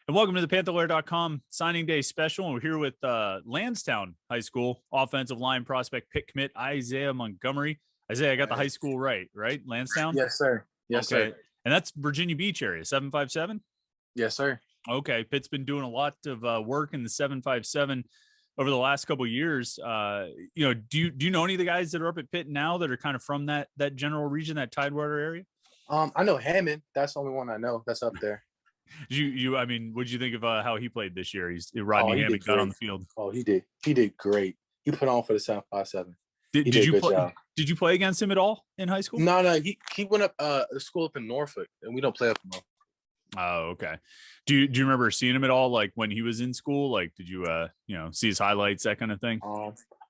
And welcome to the Panther-Lair.com signing day special. And we're here with Landstown High School offensive line prospect Pitt commit Isaiah Montgomery. Isaiah, I got the high school right? Landstown? Yes, sir. Yes, okay. sir. And that's Virginia Beach area, 757? Yes, sir. Okay. Pitt's been doing a lot of work in the 757 over the last couple of years. Do you know any of the guys that are up at Pitt now that are kind of from that general region, that Tidewater area? I know Hammond. That's the only one I know that's up there. I mean, what did you think of how he played this year? Rodney Hammond got on the field. Oh, he did. He did great. He put on for the 757. Did you play against him at all in high school? No. He went up the school up in Norfolk, and we don't play up in Norfolk. Oh, okay. Do you remember seeing him at all? Like when he was in school? Like, did you see his highlights, that kind of thing?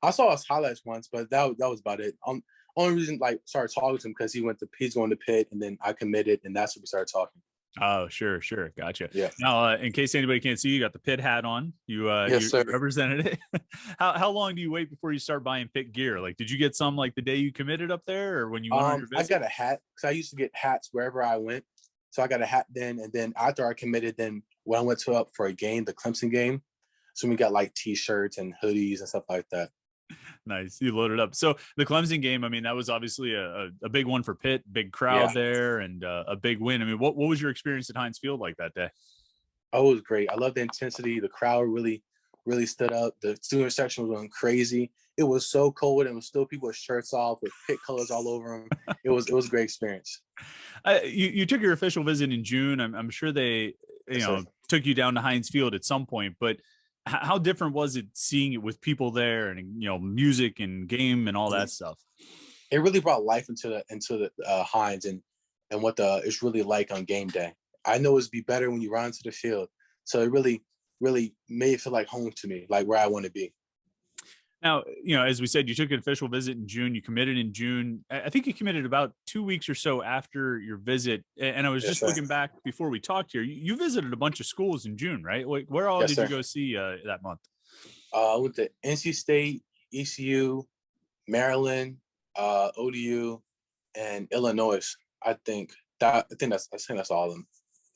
I saw his highlights once, but that was about it. Only reason started talking to him because he's going to Pitt, and then I committed, and that's when we started talking. Oh, sure. Gotcha. Yeah. Now, in case anybody can't see, you got the Pitt hat on. Yes, you represented it. How long do you wait before you start buying Pitt gear? Like, did you get some like the day you committed up there, or when you went on your visit? I got a hat because I used to get hats wherever I went. So I got a hat then, and then after I committed, then when I went up for a game, the Clemson game, so we got like T-shirts and hoodies and stuff like that. Nice. You loaded up. So the Clemson game, I mean, that was obviously a big one for Pitt, big crowd there, and a big win. I mean, what was your experience at Heinz Field like that day? Oh, it was great. I love the intensity. The crowd really stood up. The student section was going crazy. It was so cold, and it was still people with shirts off with Pitt colors all over them. It was a great experience. You took your official visit in June. I'm sure they took you down to Heinz Field at some point, but how different was it seeing it with people there and music and game and all that stuff? It really brought life into the Heinz and what it's really like on game day. I know it'd be better when you run to the field, so it really made it feel like home to me, like where I want to be. Now, as we said, you took an official visit in June. You committed in June. I think you committed about 2 weeks or so after your visit. And I was just looking back before we talked here. You visited a bunch of schools in June, right? Like, where all did you go see that month? I went to NC State, ECU, Maryland, ODU, and Illinois. I think that's all of them.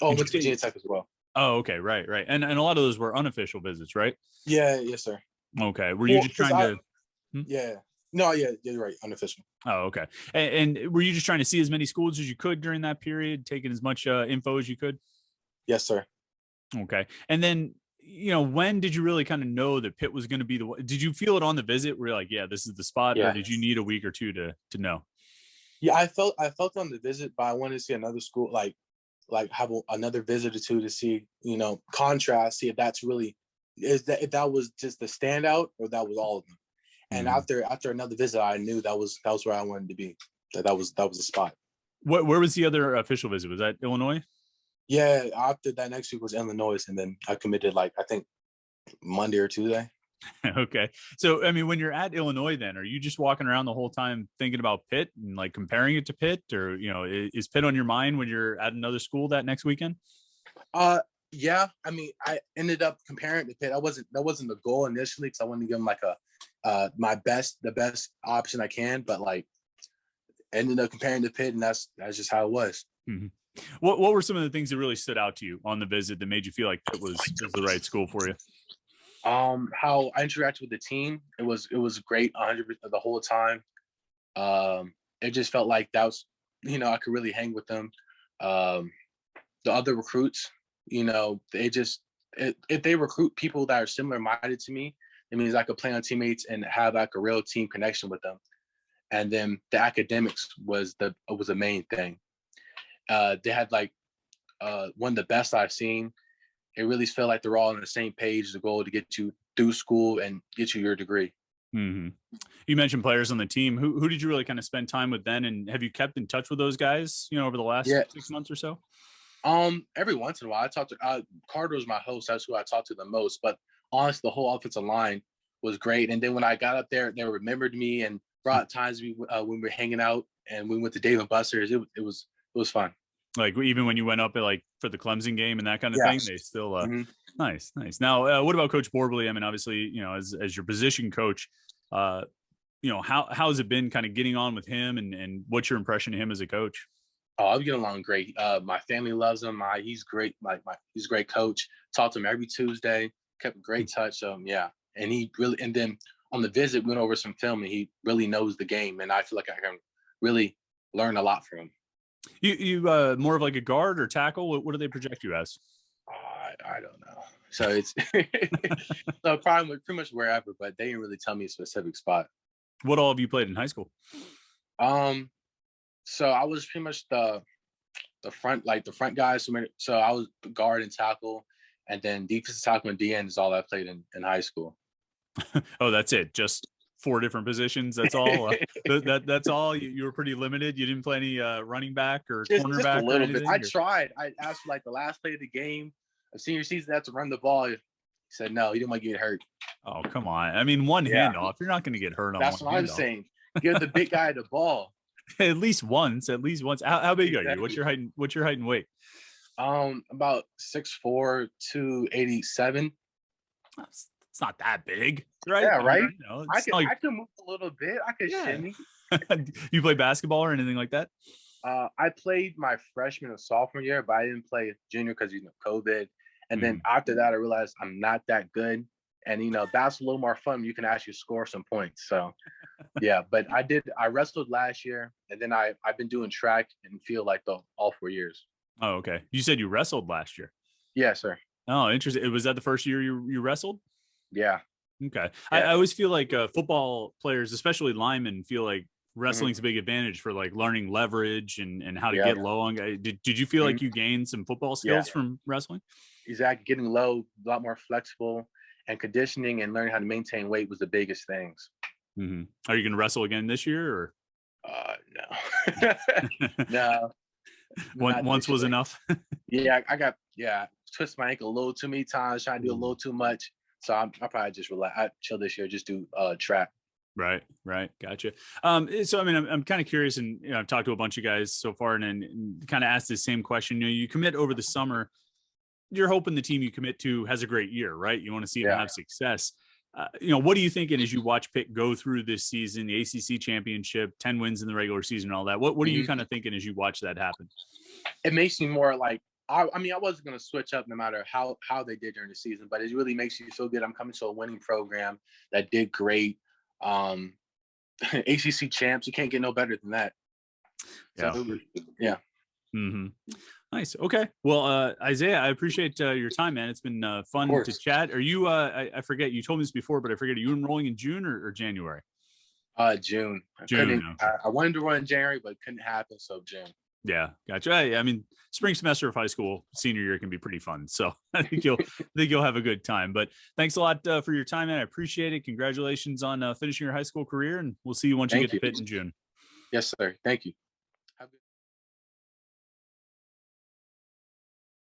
Oh, I went to Virginia Tech as well. Oh, okay, right. And a lot of those were unofficial visits, right? Yeah, yes, sir. Okay. Were you just trying to? Yeah. No, yeah, you're right. Unofficial. Oh, okay. And were you just trying to see as many schools as you could during that period, taking as much info as you could? Yes, sir. Okay. And then, when did you really kind of know that Pitt was going to be the one? Did you feel it on the visit where you're like, yeah, this is the spot, or did you need a week or two to know? Yeah, I felt on the visit, but I wanted to see another school, like have another visit or two to see, contrast, see if that's really if that was just the standout or that was all of them. And after another visit, I knew that was where I wanted to be. That was the spot. Where was the other official visit? Was that Illinois? Yeah, after that next week was Illinois, and then I committed I think Monday or Tuesday. Okay. So, I mean, when you're at Illinois, then are you just walking around the whole time thinking about Pitt and like comparing it to Pitt, or, is Pitt on your mind when you're at another school that next weekend? Yeah. I mean, I ended up comparing to Pitt. That wasn't the goal initially, because I wanted to give them the best option I can, but ended up comparing to Pitt, and that's just how it was. Mm-hmm. What were some of the things that really stood out to you on the visit that made you feel like Pitt was the right school for you? How I interacted with the team, it was great 100% the whole time. It just felt like that was, I could really hang with them. The other recruits, if they recruit people that are similar minded to me, it means I could play on teammates and have a real team connection with them. And then the academics was the main thing. They had one of the best I've seen. It really felt like they're all on the same page. The goal to get you through school and get you your degree. Mm-hmm. You mentioned players on the team. Who did you really kind of spend time with then? And have you kept in touch with those guys, over the last 6 months or so? Every once in a while I talk to Carter was my host. That's who I talked to the most, but honestly, the whole offensive line was great. And then when I got up there, they remembered me and brought times when we were hanging out and we went to Dave and Buster's. It was fun. Like even when you went up for the Clemson game and that kind of thing, they still nice. Now, what about Coach Borbely? I mean, obviously, as your position coach, how has it been kind of getting on with him and what's your impression of him as a coach? Oh, I get along great. My family loves him. He's great. He's a great coach. Talk to him every Tuesday. Kept a great touch. Yeah, and he really. And then on the visit, we went over some film, and he really knows the game. And I feel like I can really learn a lot from him. You more of like a guard or tackle? What do they project you as? I don't know. So it's so probably pretty much wherever, but they didn't really tell me a specific spot. What all have you played in high school? So I was pretty much the front, like the front guys. So I was guard and tackle, and then defensive tackle and DN is all I played in high school. Oh, that's it. Just 4 different positions. That's all. That's all. You were pretty limited. You didn't play any running back or cornerback. Just a little bit. I tried. I asked for like the last play of the game of senior season. I had to run the ball. He said no. He didn't want to get hurt. Oh, come on. I mean, one handoff. You're not going to get hurt on that's one what I'm saying. Give the big guy the ball. At least once. How big are you? What's your height and weight? About 6'4", 287. It's not that big, right? Yeah, right. I can move a little bit. I can shimmy. You play basketball or anything like that? I played my freshman and sophomore year, but I didn't play junior because COVID. And then after that, I realized I'm not that good. And that's a little more fun. You can actually score some points. So, yeah. But I wrestled last year, and then I've been doing track and field like all 4 years. Oh, okay. You said you wrestled last year. Yeah, sir. Oh, interesting. Was that the first year you wrestled? Yeah. Okay. Yeah. I always feel like football players, especially linemen, feel like wrestling's a big advantage for like learning leverage and how to get low on guys. Did you feel like you gained some football skills from wrestling? Exactly. Getting low, a lot more flexible, and conditioning and learning how to maintain weight was the biggest things. Mm-hmm. Are you going to wrestle again this year or? No. No. Once was enough. Yeah, I twist my ankle a little too many times, trying to do a little too much. So I'll probably just relax. I chill this year, just do track. Right. Gotcha. So I mean, I'm kind of curious, and I've talked to a bunch of guys so far, and kind of asked the same question. You commit over the summer. You're hoping the team you commit to has a great year, right? You want to see them have success. What are you thinking as you watch Pitt go through this season, the ACC championship, 10 wins in the regular season, and all that? What are you kind of thinking as you watch that happen? It makes me more like, I wasn't going to switch up no matter how they did during the season, but it really makes you feel good. I'm coming to a winning program that did great. ACC champs, you can't get no better than that. So, yeah. Mm-hmm. Nice. Okay. Well, Isaiah, I appreciate your time, man. It's been fun to chat. Are you, I forget, you told me this before, but I forget, are you enrolling in June or January? June. June. I wanted to run in January, but it couldn't happen. So June. Yeah. Gotcha. I mean, spring semester of high school, senior year can be pretty fun. So I think you'll have a good time, but thanks a lot for your time, man. I appreciate it. Congratulations on finishing your high school career, and we'll see you once you get to Pitt in June. Yes, sir. Thank you.